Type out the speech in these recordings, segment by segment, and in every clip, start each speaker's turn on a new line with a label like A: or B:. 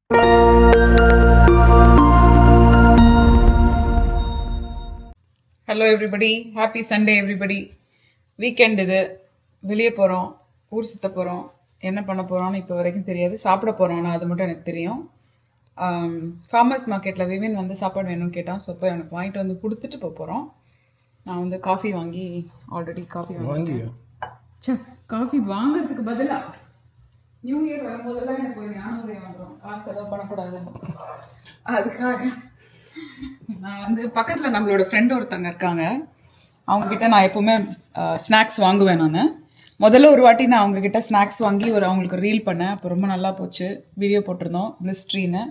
A: Hello everybody, happy Sunday everybody. Weekend இது, வெளியே போகிறோம், ஊர் சுற்ற போகிறோம். என்ன பண்ண போகிறோம்னு இப்போ வரைக்கும் தெரியாது. சாப்பிட போகிறோம், நான் அது மட்டும் எனக்கு தெரியும். ஃபார்மர்ஸ் மார்க்கெட்டில் விவின் வந்து சாப்பாடு வேணும்னு கேட்டான். ஸோ இப்போ எனக்கு வாங்கிட்டு வந்து கொடுத்துட்டு போகிறோம். நான் வந்து காஃபி வாங்கி ஆல்ரெடி காஃபி காஃபி வாங்குறதுக்கு பதிலாக நியூ இயர் வரும்போதெல்லாம் எனக்கு ஒரு ஞானோதயம் வந்துடும், காசு செலவு பண்ணக்கூடாதுன்னு. அதுக்காக நான் வந்து பக்கத்தில் நம்மளோட ஃப்ரெண்டு ஒருத்தங்க இருக்காங்க, அவங்கக்கிட்ட நான் எப்போவுமே ஸ்நாக்ஸ் வாங்குவேன். நான் முதல்ல ஒரு வாட்டி நான் அவங்கக்கிட்ட ஸ்நாக்ஸ் வாங்கி அவங்களுக்கு ரீல் பண்ணேன். அப்போ ரொம்ப நல்லா போச்சு, வீடியோ போட்டிருந்தோம் பிளிஸ்ட்ரின்னு.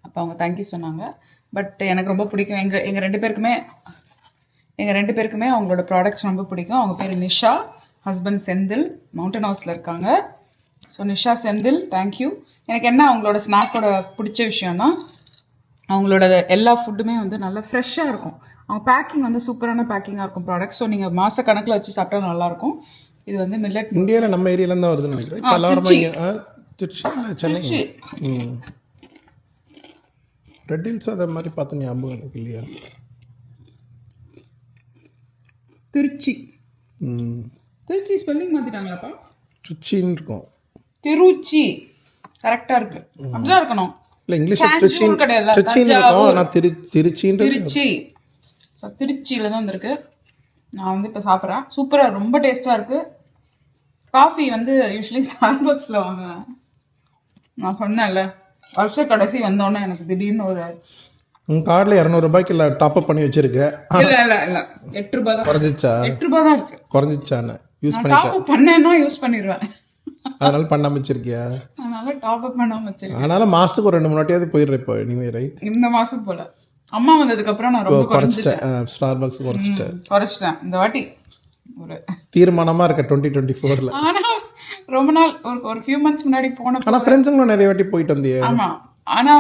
A: அப்போ அவங்க தேங்க்யூ சொன்னாங்க. பட் எனக்கு ரொம்ப பிடிக்கும், எங்கள் ரெண்டு பேருக்குமே அவங்களோட ப்ராடக்ட்ஸ் ரொம்ப பிடிக்கும். அவங்க பேர் நிஷா, ஹஸ்பண்ட் செந்தில், மவுண்டன் ஹவுஸில் இருக்காங்க. So Nisha, Senthil, thank you. எனக்கு என்ன அவங்களோட ஸ்நாக்கோட பிடிச்ச விஷயம்னா அவங்களோட எல்லா ஃபுட்டுமே வந்து நல்லா ஃப்ரெஷ்ஷாக இருக்கும். அவங்க பேக்கிங் வந்து சூப்பரான பேக்கிங்காக இருக்கும் ப்ராடக்ட். ஸோ நீங்கள் மாத கணக்கில் வச்சு சாப்பிட்டா நல்லாயிருக்கும். இது வந்து மில்லட்
B: இந்தியாவில் நம்ம ஏரியாவில் தான் வருதுன்னு நினைக்கிறேன். திருச்சி இல்லை சென்னை. ரெட் ஹில்ஸ் அதை மாதிரி பார்த்து ஞாபகம் எனக்கு இல்லையா?
A: திருச்சி ஸ்பெல்லிங் மாற்றிட்டாங்களாப்பா,
B: திருச்சின்னு இருக்கும்.
A: திருச்சி கரெக்டாக இருக்கு, அப்படிதான் இருக்கணும்.
B: இல்லை இங்கிலீஷ் கிடையாது,
A: திருச்சியில் தான் வந்திருக்கு. நான் வந்து இப்போ சாப்பிட்றேன். சூப்பராக, ரொம்ப டேஸ்ட்டாக இருக்குது. காஃபி வந்து யூஸ்வலி ஸ்டார்பக்ஸில் வாங்குவேன். நான் சொன்னேன்ல, வருஷ கடைசி வந்தோடனே எனக்கு திடீர்னு ஒரு
B: உங்கள் கார்டில் 200 ரூபாய்க்கு இல்லை டாப்அப் பண்ணி வச்சிருக்கேன்.
A: இல்லை 8 ரூபா தான்.
B: குறைஞ்சிச்சா?
A: 8 ரூபா தான் இருக்கு.
B: குறைஞ்சிச்சான்னு யூஸ்
A: டாப்அப் பண்ணேன்னா யூஸ் பண்ணிடுவேன்.
B: அதனால பண்ணாம வச்சிருக்கியா?
A: அதனால டாப்அப் பண்ணாம வச்சிருக்கேன்.
B: அதனால மாசத்துக்கு ஒரு 2-3 வாட்டியாவது போயிடுறேன் இப்போ. இனிமே ரைட்,
A: இந்த மாசம் போல அம்மா வந்ததுக்கு அப்புறம் நான் ரொம்ப
B: குறைச்சிட்டேன். ஸ்டார்பக்ஸ் குறைச்சிட்டேன்
A: இந்த வாட்டி. ஒரு
B: தீர்மானமா இருக்க 2024ல.
A: ஆனா ரொம்ப நாள் ஒரு ஃபியூ மந்த்ஸ் முன்னாடி போன.
B: ஆனா ஃப்ரெண்ட்ஸுங்களும் நிறைய வாட்டி போயிட்டு வந்தியே.
A: ஆமா, ஆனா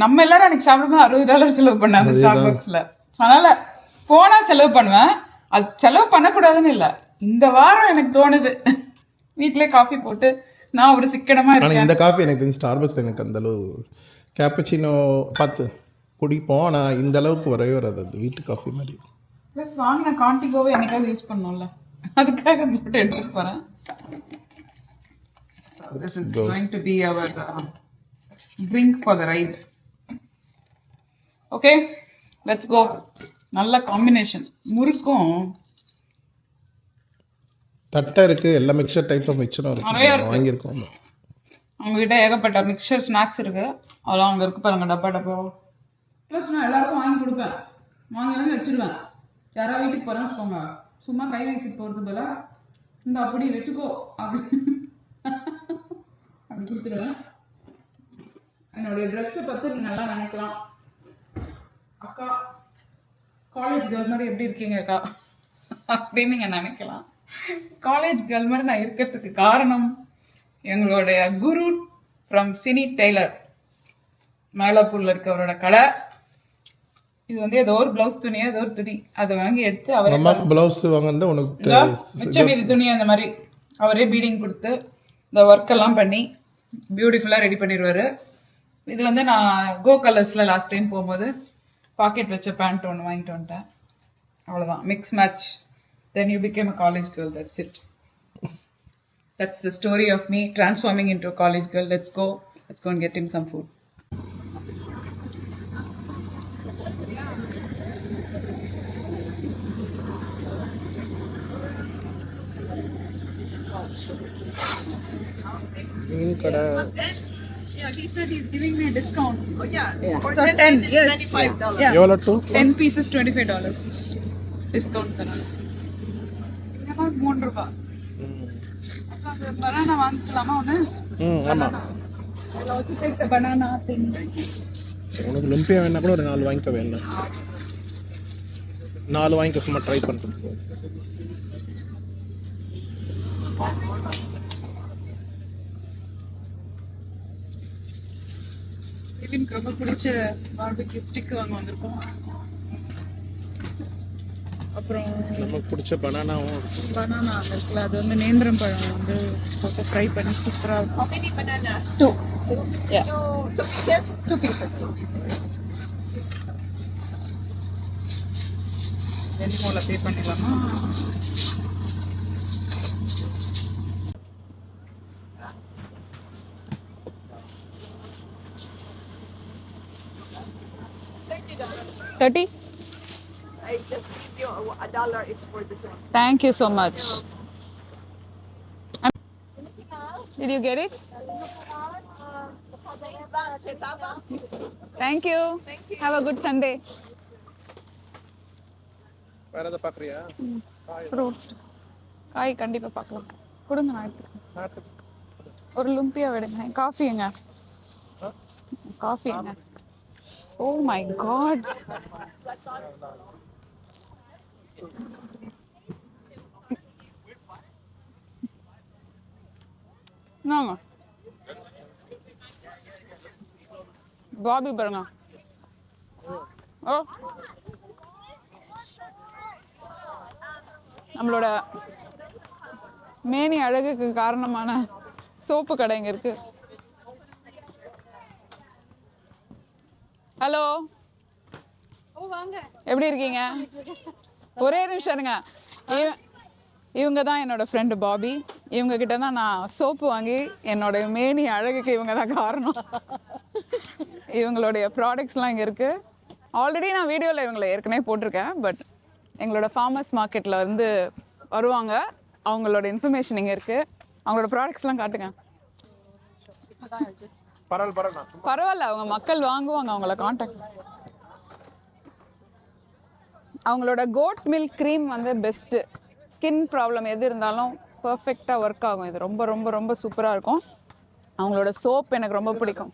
A: நம்ம எல்லாரும் அன்னைக்கு சாப்பிடும்போது $60 செலவு பண்ணாங்க ஸ்டார்பக்ஸ்ல. அதனால போனா செலவு பண்ணுவேன். அது செலவு பண்ணக்கூடாதுன்னு இல்லை, இந்த வாரம் எனக்கு தோணுது வீட்டிலே காஃபி போட்டு நான் ஒரு சிக்கனமா இருக்கேன்.
B: இந்த காஃபி எனக்கு ஸ்டார்பக்ஸ் எனக்கு அந்த அளவு கேப்பச்சினோ பார்த்து குடிப்போம். ஆனால் இந்த அளவுக்கு வரவே வராது அது வீட்டு காஃபி மாதிரி.
A: ப்ளஸ் வாங்கின கான்டிகோவை என்னைக்காவது யூஸ் பண்ணோம்ல, அதுக்காக போட்டு எடுத்துட்டு போகிறேன். This is going to be our drink for the ride. Okay, let's go. நல்ல காம்பினேஷன், முறுக்கும்
B: தட்டை இருக்கு, எல்லா மிக்சர் டைப்ஸ் ஆஃப் மிக்சரும் இருக்கு, வாங்கியிருக்கோம்.
A: அவங்ககிட்ட ஏகப்பட்ட மிக்சர் ஸ்நாக்ஸ் இருக்கு, அதெல்லாம் அங்கே இருக்கு பாருங்க, டப்பா. ப்ளஸ் நான் எல்லாருக்கும் வாங்கி கொடுப்பேன், வாங்கி வச்சிருவேன். யாராவது வீட்டுக்கு போகிறேன்னு வச்சுக்கோங்க, சும்மா கை வீசிட்டு போகிறது போல இந்த அப்படி வச்சுக்கோ அப்படி கொடுத்துருவேன். என்னுடைய ட்ரெஸ்ஸை பார்த்து நீங்கள் நல்லா நினைக்கலாம், அக்கா காலேஜ் கேர்ள் மாதிரி எப்படி இருக்கீங்க அக்கா அப்படின்னு நீங்கள் நினைக்கலாம். காலேஜ் கேர்ள் மாதிரி நான் இருக்கிறதுக்கு காரணம் எங்களுடைய குரு ஃப்ரம் சினி டெய்லர், மயிலாப்பூரில் இருக்கவரோட கடை. இது வந்து ஏதோ ஒரு பிளவுஸ் துணியா ஏதோ ஒரு துணி அதை வாங்கி எடுத்து அவரே
B: பிளவுஸ் வாங்க உனக்கு
A: மிச்சம் மீதி துணி அந்த மாதிரி அவரே பீடிங் கொடுத்து இந்த ஒர்க்கெல்லாம் பண்ணி பியூட்டிஃபுல்லாக ரெடி பண்ணிடுவார். இது வந்து நான் கோ கலர்ஸில் லாஸ்ட் டைம் போகும்போது பாக்கெட் வச்ச பேண்ட் ஒன்று வாங்கிட்டு வந்துட்டேன். அவ்வளோதான், mix match. Then you became a college girl, that's it. That's the story of me transforming into a college girl. Let's go and get him some food. Yeah, he said he's giving me a discount.
C: Oh yeah. For
A: So
C: 10
A: pieces,
C: yes. $25.
A: Yeah.
B: எவ்வளோ two
A: 10 pieces $25 discount தராங்க. இன்னும் 3 ரூபாய். Banana வாங்கிக்கலாமா ஒன்று?
B: ஆமாம்,
A: அதில் வச்சு take the banana thing.
B: உனக்கு லும்பியா வேணா கூட ஒரு 4 வாங்கிக்க வேணும். 4 வாங்கிக்க, சும்மா ட்ரை பண்ணிட்டு.
A: எனக்கு ரொம்ப பிடிச்ச பார்பிக்யூ ஸ்டிக் வாங்க வந்திருக்கோம். அப்புறம்
B: நமக்கு பிடிச்ச பனானாவும்
A: பனானா இருக்குல்ல, அது வந்து நேந்திரம் பழம் வந்து போட்டு ஃப்ரை பண்ணி சூப்பராக இருக்கும். 2 Yeah.
C: Two pieces.
A: 2 pieces. 2 மூல பே பண்ணிடலாமா?
C: $30.
A: 30.
C: I just give you $1. It's for this one.
A: Thank you so much. Did you get it? Thank you. Have a good Sunday.
B: வேறு எதாவது பார்க்குறியா?
A: ஃப்ரூட் காய் கண்டிப்பாக பார்க்கலாம். கொடுங்க நான் எடுத்துக்கிறேன். ஒரு லும்பியா விடுங்க. காஃபி எங்க? காஃபி எங்க? Oh my God. நாங்க பாபி பாருங்க. ஓ நம்மளோட மேனி அழகுக்கு காரணமான சோப்பு கடை இங்க இருக்கு. ஹலோ, எப்படி இருக்கீங்க? ஒரே நிமிஷம் இருங்க. இவங்க தான் என்னோட ஃப்ரெண்டு பாபி. இவங்க கிட்ட தான் நான் சோப்பு வாங்கி என்னோட மேனி அழகுக்கு இவங்க தான் காரணம். இவங்களுடைய ப்ராடக்ட்ஸ்லாம் இங்கே இருக்குது. ஆல்ரெடி நான் வீடியோவில் இவங்களை ஏற்கனவே போட்டிருக்கேன். பட் எங்களோட ஃபார்மர்ஸ் மார்க்கெட்டில் வந்து வருவாங்க. அவங்களோட இன்ஃபர்மேஷன் இங்கே இருக்குது. அவங்களோட ப்ராடக்ட்ஸ்லாம் காட்டுங்க. பரவாயில்ல, அவங்க மக்கள் வாங்குவாங்க. அவங்கள காண்டாக்ட். அவங்களோட கோட் மில்க் க்ரீம் வந்து பெஸ்ட்டு. ஸ்கின் ப்ராப்ளம் எது இருந்தாலும் பர்ஃபெக்டாக ஒர்க் ஆகும். இது ரொம்ப ரொம்ப ரொம்ப சூப்பராக இருக்கும். அவங்களோட சோப் எனக்கு ரொம்ப பிடிக்கும்.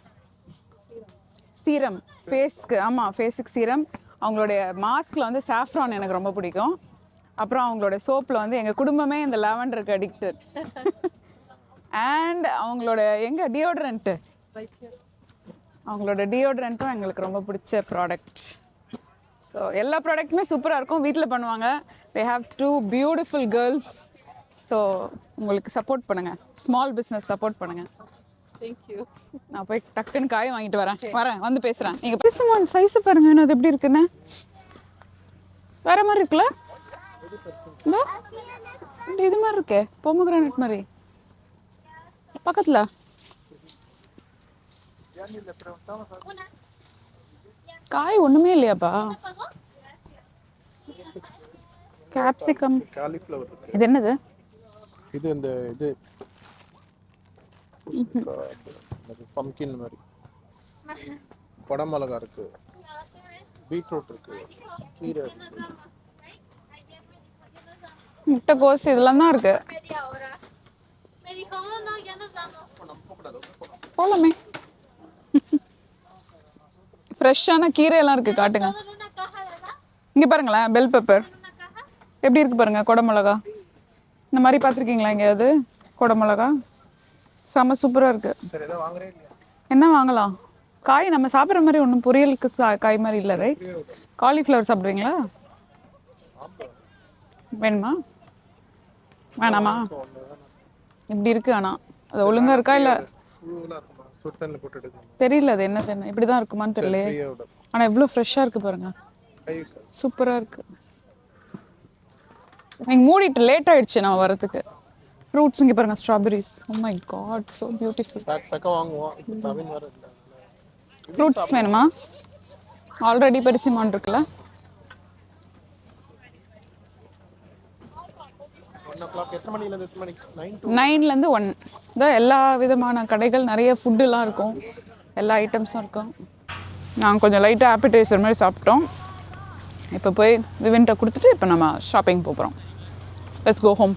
A: சீரம் ஃபேஸ்க்கு, ஆமாம் ஃபேஸுக்கு சீரம். அவங்களுடைய மாஸ்கில் வந்து சாஃப்ரான் எனக்கு ரொம்ப பிடிக்கும். அப்புறம் அவங்களோட சோப்பில் வந்து எங்கள் குடும்பமே இந்த லாவெண்டருக்கு அடிக்டட். அண்ட் அவங்களோட டியோட்ரண்ட்டு, அவங்களோட டியோட்ரண்ட்டும் எங்களுக்கு ரொம்ப பிடிச்ச ப்ராடக்ட். ஸோ எல்லா ப்ராடக்ட்டுமே சூப்பராக இருக்கும். வீட்டில் பண்ணுவாங்க. They have 2 beautiful girls. So உங்களுக்கு சப்போர்ட் பண்ணுங்கள், ஸ்மால் பிஸ்னஸ் சப்போர்ட் பண்ணுங்கள்.
C: தேங்க்யூ.
A: நான் போய் டக்குன்னு காய் வாங்கிட்டு வரேன் வந்து பேசுகிறேன். நீங்கள் பேசுமா சைஸு பாருங்கள். இன்னும் அது எப்படி இருக்குன்னு வேறு மாதிரி இருக்குல்ல? இந்த இது மாதிரி இருக்கே, பொமோகிரானட் மாதிரி பக்கத்தில். காய் ஒன்றுமே இல்லையாப்பா? Capsicum,
B: cauliflower.
A: இது என்னது?
B: இது இந்த இது பம்கின் மாதிரி. குடமிளகா இருக்கு, பீட்ரூட் இருக்கு, கீரை இருக்கு,
A: முட்டைக்கோஸ், இதெல்லாம் தான் இருக்கு. போலாமே. ஃப்ரெஷ்ஷான கீரையெல்லாம் இருக்கு, காட்டுங்க. இங்கே பாருங்களேன், பெல் பெப்பர் எப்படி இருக்கு பாருங்க. குடமிளகா இந்த மாதிரி பார்த்துருக்கீங்களா எங்கேயாவது? குடமிளகா செம்ம சூப்பராக இருக்கு. என்ன வாங்கலாம்? காய் நம்ம சாப்பிட்ற மாதிரி ஒன்றும் பொரியலுக்கு காய் மாதிரி இல்லை, ரைட்? காலிஃப்ளவர் சாப்பிடுவீங்களா? வேணுமா வேணாமா? இப்படி இருக்கு. ஆனால் அது ஒழுங்கா இருக்கா இல்லை தெரியல. அது என்ன இப்படி தான் இருக்குமான்னு தெரியல. ஆனால் எவ்வளோ ஃப்ரெஷ்ஷாக இருக்குது பாருங்க, சூப்பராக இருக்குது. நீங்கள் மூடிட்டு லேட் ஆகிடுச்சு நான் வரதுக்கு. ஃப்ரூட்ஸ் இங்கே பாருங்கள், strawberries. Oh my God, so beautiful. Fruits வேணுமா? ஆல்ரெடி பெருசிமான் இருக்குல்ல. 9லேருந்து 1 தான் எல்லா விதமான கடைகள், நிறைய ஃபுட்டுலாம் இருக்கும், எல்லா ஐட்டம்ஸும் இருக்கும். நாங்கள் கொஞ்சம் லைட்டாக ஆப்பிடைசர் மாதிரி சாப்பிட்டோம். இப்போ போய் விவின்ட்ட கொடுத்துட்டு இப்போ நம்ம ஷாப்பிங் போகிறோம். Let's go home.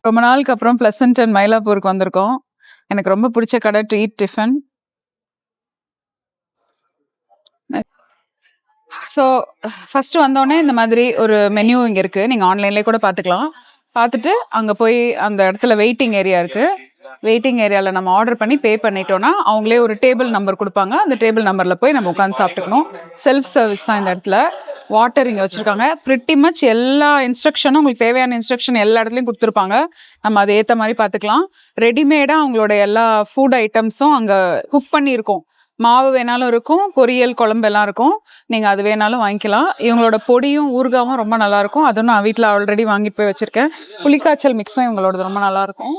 A: ரொம்ப நாளுக்கு அப்புறம் ப்ளசன்ட் அண்ட் மயிலாப்பூருக்கு வந்திருக்கோம். எனக்கு ரொம்ப பிடிச்ச கடை to eat tiffin. So first வந்தோடனே இந்த மாதிரி ஒரு மெனு இங்கே இருக்குது. நீங்கள் ஆன்லைன்லேயே கூட பார்த்துக்கலாம். பார்த்துட்டு அங்கே போய் அந்த இடத்துல வெயிட்டிங் ஏரியா இருக்குது. வெயிட்டிங் ஏரியாவில் நம்ம ஆர்டர் பண்ணி பே பண்ணிட்டோன்னா அவங்களே ஒரு டேபிள் நம்பர் கொடுப்பாங்க. அந்த டேபிள் நம்பரில் போய் நம்ம உட்காந்து சாப்பிட்டுக்கணும். செல்ஃப் சர்வீஸ் தான் இந்த இடத்துல. வாட்டர் இங்கே வச்சுருக்காங்க. ப்ரிட்டி மச் எல்லா இன்ஸ்ட்ரக்ஷனும் உங்களுக்கு தேவையான இன்ஸ்ட்ரக்ஷன் எல்லா இடத்துலையும் கொடுத்துருப்பாங்க. நம்ம அதை ஏற்ற மாதிரி பார்த்துக்கலாம். ரெடிமேடாக அவங்களோட எல்லா ஃபுட் ஐட்டம்ஸும் அங்கே குக் பண்ணியிருக்கோம். மாவு வேணாலும் இருக்கும், பொரியல் குழம்பு எல்லாம் இருக்கும். நீங்கள் அது வேணாலும் வாங்கிக்கலாம். இவங்களோட பொடியும் ஊறுகாவும் ரொம்ப நல்லாயிருக்கும். அதுவும் நான் வீட்டில் ஆல்ரெடி வாங்கிட்டு போய் வச்சுருக்கேன். புளிக்காய்ச்சல் மிக்ஸும் இவங்களோடது ரொம்ப நல்லாயிருக்கும்.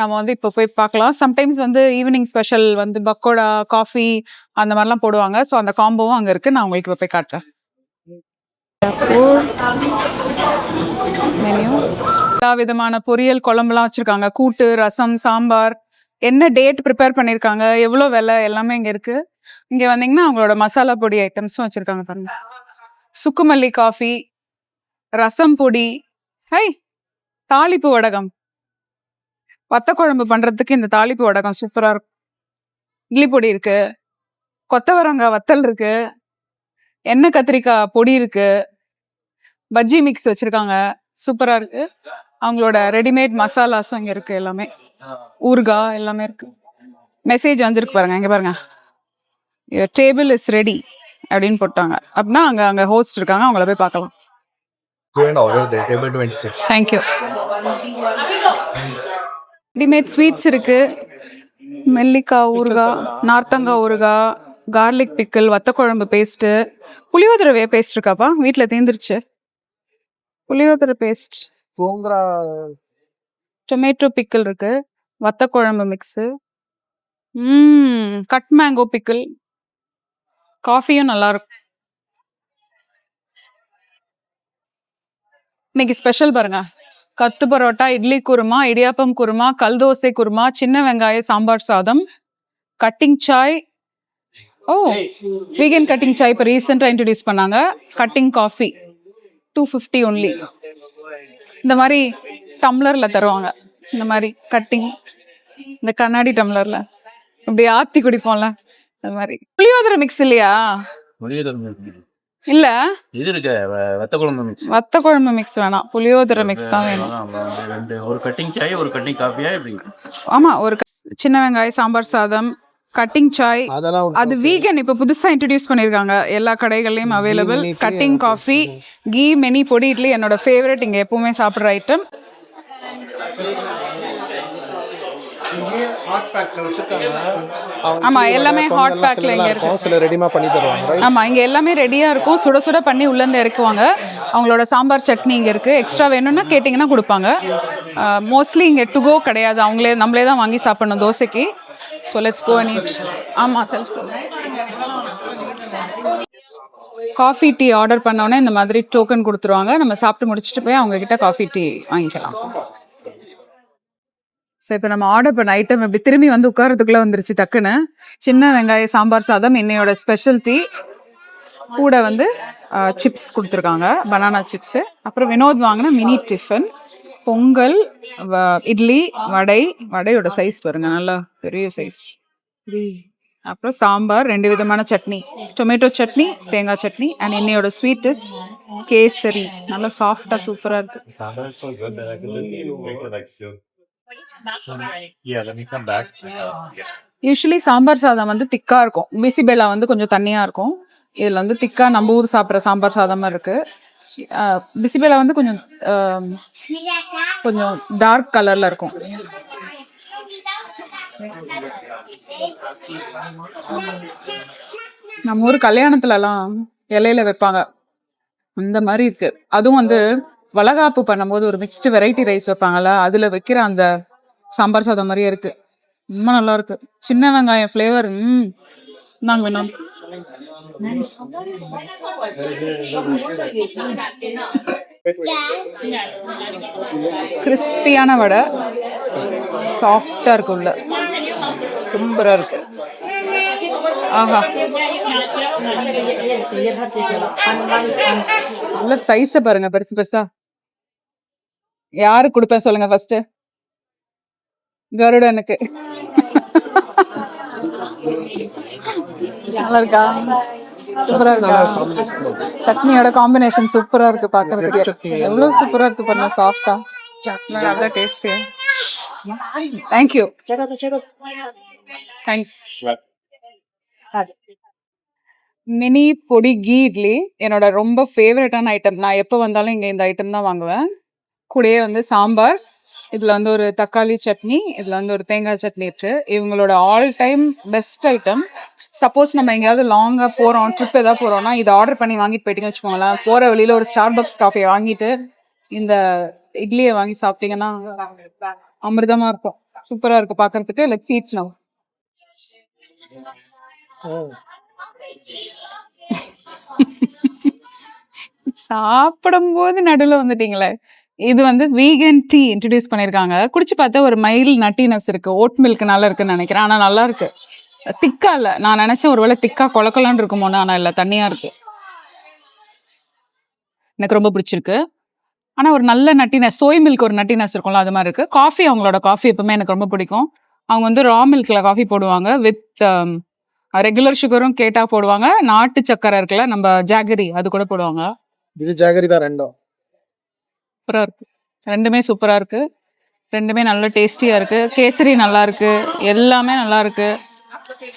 A: நம்ம வந்து இப்போ போய் பார்க்கலாம். சம்டைம்ஸ் வந்து ஈவினிங் ஸ்பெஷல் வந்து பக்கோடா, காஃபி அந்த மாதிரிலாம் போடுவாங்க. ஸோ அந்த காம்போவும் அங்கே இருக்குது. நான் உங்களுக்கு இப்போ போய் காட்டுறேன். மெனு எல்லா விதமான பொரியல் குழம்புலாம் வச்சுருக்காங்க. கூட்டு, ரசம், சாம்பார், என்ன டேட் ப்ரிப்பேர் பண்ணியிருக்காங்க, எவ்வளோ விலை, எல்லாமே இங்கே இருக்குது. இங்கே வந்தீங்கன்னா அவங்களோட மசாலா பொடி ஐட்டம்ஸும் வச்சுருக்காங்க பாருங்க. சுக்குமல்லி காஃபி, ரசம் பொடி, தாளிப்பு வடகம். வத்த குழம்பு பண்ணுறதுக்கு இந்த தாளிப்பு வடகம் சூப்பராக இருக்கும். இட்லி பொடி இருக்குது, கொத்தவரங்காய் வத்தல் இருக்குது, எண்ணெய் கத்திரிக்காய் பொடி இருக்குது, பஜ்ஜி மிக்ஸ் வச்சுருக்காங்க. சூப்பராக இருக்குது. அவங்களோட ரெடிமேட் மசாலாஸும் இங்கே இருக்குது. எல்லாமே ஊறுகாய் எல்லாமே இருக்குது. மெசேஜ் வந்துருக்கு பாருங்க. இங்கே பாருங்க, டேபிள் இஸ் ரெடி அப்படின்னு போட்டாங்க. அப்படின்னா அங்கே ஹோஸ்ட் இருக்காங்க, அவங்கள போய் பார்க்கலாம். தேங்க்யூ. ரெடிமேட் ஸ்வீட்ஸ் இருக்குது. நெல்லிக்காய் ஊறுகாய், நார்த்தங்காய் ஊறுகாய், கார்லிக் பிக்கிள், வத்த குழம்பு பேஸ்ட்டு, புளியோதரை பேஸ்ட் இருக்காப்பா, வீட்டில் தீர்ந்துருச்சு. புளியோதரை பேஸ்ட், டொமேட்டோ பிக்கிள் இருக்கு, வத்த குழம்பு மிக்ஸு, கட் மேங்கோ பிக்கிள், காஃபியும் நல்லா இருக்கும். இன்னைக்கு ஸ்பெஷல் பாருங்க, கத்து பரோட்டா, இட்லி குருமா, இடியாப்பம் குருமா, கல் தோசை குருமா, சின்ன வெங்காய சாம்பார் சாதம், cutting Sai. Vegan cutting Sai இப்போ ரீசெண்டாக இன்ட்ரடியூஸ் பண்ணாங்க. Cutting coffee 250 only. இந்த மாதிரி டம்ளரில் தருவாங்க. இந்த மாதிரி கட்டிங், இந்த கண்ணாடி டம்ளரில் இப்படி ஆற்றி குடிப்போம்ல, அது மாதிரி. புளியோதரை மிக்ஸ் இல்லையா? இல்ல,
D: இது இருக்கு, வத்த குழம்பு மிக்ஸ்.
A: வத்த குழம்பு மிக்ஸ் வேணாம், புளியோதரை மிக்ஸ் தான் வேணும்.
D: ஒரு கட்டிங் சாய், ஒரு கட்டிங் காஃபியா?
A: ஆமா, ஒரு சின்ன வெங்காய சாம்பார் சாதம், கட்டிங் சாய். அது வீகன் இப்போ புதுசா இன்ட்ரடியூஸ் பண்ணிருக்காங்க. எல்லா கடைகள்லயும் available. Cutting coffee, ghee mini podi idli என்னோட ஃபேவரட். இங்க எப்பவுமே சாப்பிட்ற ஐட்டம். ஆமா, எல்லாமே ஹாட் பேக்ல இங்க இருக்கும்.
B: சில ரெடிமா பண்ணி தருவாங்க.
A: ஆமா, இங்க எல்லாமே ரெடியா இருக்கும். சுட சுட பண்ணி உள்ள இருந்து இறக்குவாங்க. அவங்களோட சாம்பார் சட்னி இங்க இருக்கு. எக்ஸ்ட்ரா வேணும்னா கேட்டிங்கன்னா கொடுப்பாங்க. மோஸ்ட்லி இங்க டு கோ கிடையாது, நம்மளே தான் வாங்கி சாப்பிடணும் தோசைக்கு. So let's go and eat. ஆமா, self service. Coffee tea order பண்ணோன்னே இந்த மாதிரி டோக்கன் கொடுத்துருவாங்க. நம்ம சாப்பிட்டு முடிச்சுட்டு போய் அவங்க கிட்ட காஃபி டீ வாங்கிக்கலாம். ஸோ இப்போ நம்ம ஆர்டர் பண்ண ஐட்டம் இப்படி திரும்பி வந்து உட்காரத்துக்குள்ளே வந்துருச்சு டக்குன்னு. சின்ன வெங்காய சாம்பார் சாதம் இன்னையோட ஸ்பெஷல்ட்டி. கூட வந்து சிப்ஸ் கொடுத்துருக்காங்க, பனானா சிப்ஸு. அப்புறம் வினோத் வாங்கின மினி டிஃபன், பொங்கல், இட்லி, வடையோட சைஸ் பாருங்க, நல்லா பெரிய சைஸ். அப்புறம் சாம்பார், 2 விதமான சட்னி, டொமேட்டோ சட்னி, தேங்காய் சட்னி. அண்ட் இன்னையோட ஸ்வீட் இஸ் கேசரி. நல்லா சாஃப்டா சூப்பரா இருக்கு. யூஸ்வலி சாம்பார் சாதம் வந்து திக்கா இருக்கும், பிசிபெல்லா வந்து கொஞ்சம் தண்ணியா இருக்கும். இதுல வந்து திக்கா நம்ம ஊர் சாப்பிட்ற சாம்பார் சாதமா இருக்கு. பிசிபெல்லா வந்து கொஞ்சம் டார்க் கலர்ல இருக்கும். நம்ம ஊர் கல்யாணத்துலலாம் இலையில வைப்பாங்க, இந்த மாதிரி இருக்கு. அதுவும் வந்து வளகாப்பு பண்ணும்போது ஒரு மிக்ஸ்டு வெரைட்டி ரைஸ் வைப்பாங்கல்ல, அதுல வைக்கிற அந்த சாம்பார் சாதம் மாதிரியே இருக்கு. ரொம்ப நல்லா இருக்கு. சின்ன வெங்காயம் ஃப்ளேவர். நாங்க வேணும். கிறிஸ்பியான வடை, சாஃப்டா இருக்கு, உள்ள சூப்பரா இருக்கு. ஆஹா, நல்ல சைஸ பாருங்க, பெருசு பெருசா. யாருக்கு கொடுப்பேன் சொல்லுங்க ஃபர்ஸ்ட்? கருடனுக்கு. நல்லா இருக்கா? சூப்பரா இருக்கா? சட்னியோட காம்பினேஷன் சூப்பரா இருக்கு பாக்குறதுக்கு. எவ்வளவு சூப்பரா இருக்கு பாருங்க, சாஃப்டா. நல்லா டேஸ்டி. தேங்க்யூ. தேங்க்ஸ். மினி பொடி கீ இட்லி என்னோட ரொம்ப ஃபேவரட்டான ஐட்டம். நான் எப்போ வந்தாலும் இங்கே இந்த ஐட்டம் தான் வாங்குவேன். கூடயே வந்து சாம்பார், இதில் வந்து ஒரு தக்காளி சட்னி, இதில் வந்து ஒரு தேங்காய் சட்னி இருக்கு. இவங்களோட all time best item. Suppose நம்ம எங்கேயாவது லாங்காக போகிறோம், ட்ரிப் ஏதாவது போகிறோம்னா இதை ஆர்டர் பண்ணி வாங்கிட்டு போயிட்டீங்கன்னு வச்சுக்கோங்களேன். போகிற வழியில் ஒரு ஸ்டார்பக்ஸ் காஃபியை வாங்கிட்டு இந்த இட்லியை வாங்கி சாப்பிட்டீங்கன்னா அமிர்தமாக இருக்கும். சூப்பராக இருக்கும் பார்க்கறதுக்கு. Let's eat now. சாப்பிடும்போது நடுவில் வந்துட்டீங்களே. இது வந்து வீகன் டீ இன்ட்ரடியூஸ் பண்ணியிருக்காங்க. குடிச்சு பார்த்தா ஒரு மைல் நட்டினஸ் இருக்கு. ஓட் மில்க் நல்லா இருக்குன்னு நினைக்கிறேன். ஆனால் நல்லா இருக்கு. திக்கா இல்லை. நான் நினைச்சேன் ஒருவேளை திக்கா கொலக்கலான்னு இருக்குமோன்னு. ஆனால் இல்லை, தண்ணியா இருக்கு. எனக்கு ரொம்ப பிடிச்சிருக்கு. ஆனால் ஒரு நல்ல நட்டினஸ், சோய் மில்க் ஒரு நட்டினஸ் இருக்கும்ல, அது மாதிரி இருக்கு. காஃபி, அவங்களோட காஃபி எப்பவுமே எனக்கு ரொம்ப பிடிக்கும். அவங்க வந்து ரா மில்க்ல காஃபி போடுவாங்க வித் ரெகுலர் சுகரும் கேட்டால் போடுவாங்க. நாட்டு சக்கரை இருக்குல்ல, நம்ம ஜாகரி, அது கூட போடுவாங்க.
B: இது ஜாகரி தான் ரெண்டும்.
A: சூப்பராக இருக்கு. ரெண்டுமே சூப்பராக இருக்கு. ரெண்டுமே நல்ல டேஸ்டியாக இருக்கு. கேசரி நல்லா இருக்கு. எல்லாமே நல்லா இருக்கு.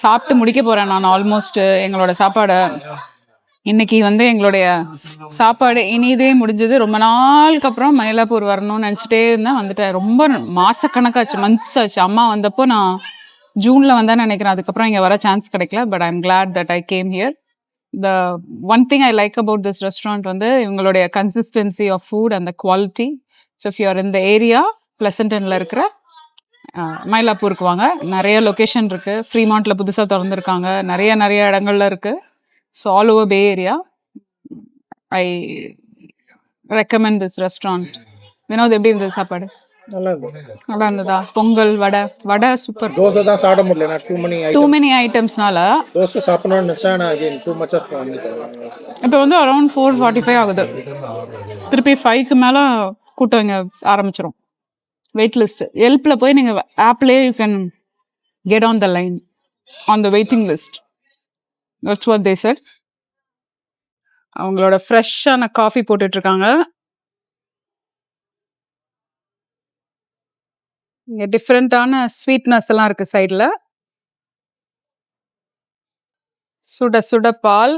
A: சாப்பிட்டு முடிக்க போறேன் நான் ஆல்மோஸ்ட் எங்களோட சாப்பாடை. இன்னைக்கு வந்து எங்களுடைய சாப்பாடு இனிதே முடிஞ்சது. ரொம்ப நாளுக்கு அப்புறம் மயிலாப்பூர் வரணும்னு நினச்சிட்டே இருந்தேன். வந்துட்டேன். ரொம்ப மாசக்கணக்காச்சு, மந்த்ஸ் ஆச்சு. அம்மா வந்தப்போ நான் ஜூனில் வந்தேன்னு நினைக்கிறேன். அதுக்கப்புறம் இங்கே வர சான்ஸ் கிடைக்கல. But I am glad that I came here. The one thing I like about this restaurant வந்து இவங்களுடைய consistency of food and the quality. So if you are in the area, Pleasantonல இருக்கிற மயிலாப்பூருக்கு வாங்க. நிறைய லொக்கேஷன் இருக்கு. ஃப்ரீமாண்ட்ல புதுசாக திறந்துருக்காங்க. நிறைய இடங்கள்ல இருக்கு. So all over Bay Area I recommend this restaurant. Vinod, எப்படி இருந்தது சாப்பாடு?
B: நல்லா இருக்கு.
A: நல்லா இருந்ததா? பொங்கல், வடை சூப்பர்.
B: தோசை தான் சாப்பிட முடியல.
A: டூ மெனி ஐட்டம்ஸ்னால
B: தோசை சாப்பிடணும்னு நினச்சா நான் டூ மச் ஆஃப்.
A: இப்போ வந்து அரௌண்ட் 4:45 ஆகுது. திருப்பி 5க்கு மேலே கூட்டம் இங்கே ஆரம்பிச்சிடும். வெயிட் லிஸ்ட் ஹெல்ப்பில் போய் நீங்கள் ஆப்லேயே you can get on the line on the waiting list. That's what they said. அவங்களோட ஃப்ரெஷ்ஷான காஃபி போட்டுட்ருக்காங்க. இங்கே டிஃப்ரெண்ட்டான ஸ்வீட்னஸ் எல்லாம் இருக்குது சைடில். சுட சுட பால்.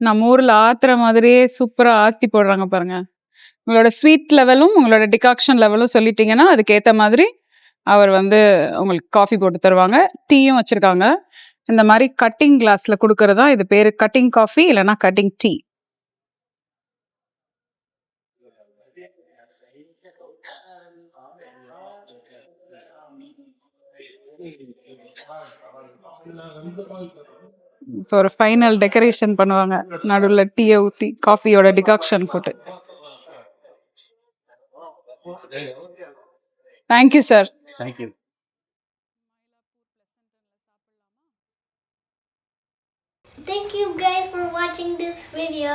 A: நம்ம ஊரில் ஆத்துற மாதிரியே சூப்பராக ஆற்றி போடுறாங்க பாருங்க. உங்களோட ஸ்வீட் லெவலும் உங்களோட டிகாக்ஷன் லெவலும் சொல்லிட்டீங்கன்னா அதுக்கேற்ற மாதிரி அவர் வந்து உங்களுக்கு காஃபி போட்டு தருவாங்க. டீயும் வச்சுருக்காங்க. இந்த மாதிரி கட்டிங் கிளாஸில் கொடுக்கறதா இது பேர் கட்டிங் காஃபி, இல்லைனா கட்டிங் டீ. இப்போ ஒரு ஃபைனல் டெக்கரேஷன் பண்ணுவாங்க. நடுவில் டீயை ஊற்றி காஃபியோட டிகாக்ஷன் போட்டு. Thank you sir.
D: Thank you.
E: Thank you guys for watching this video.